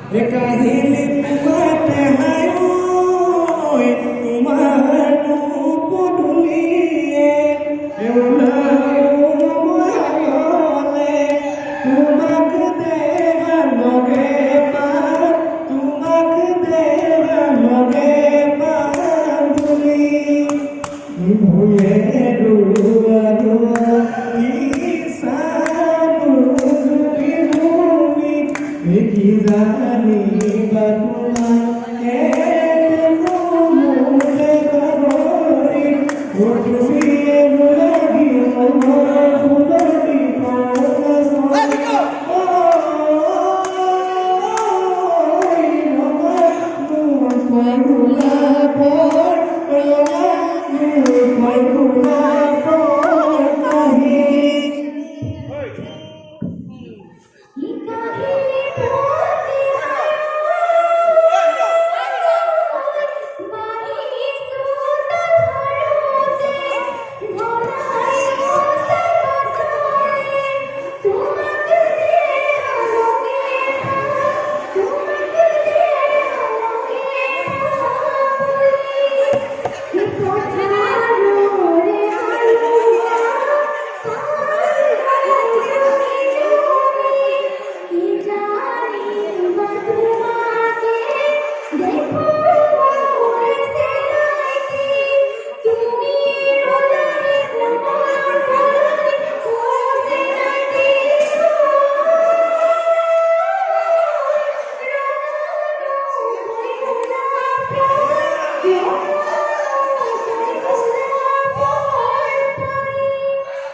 এ কাহিনী তোমাতে হায় তোমাৰ পদূলিয়ে তোমাক দেৱা লগে পাৰ তোমাক দেৱা লগে পাৰ বুলি ভূয়ে দুৱাৰো কি জানি বা তোমাকে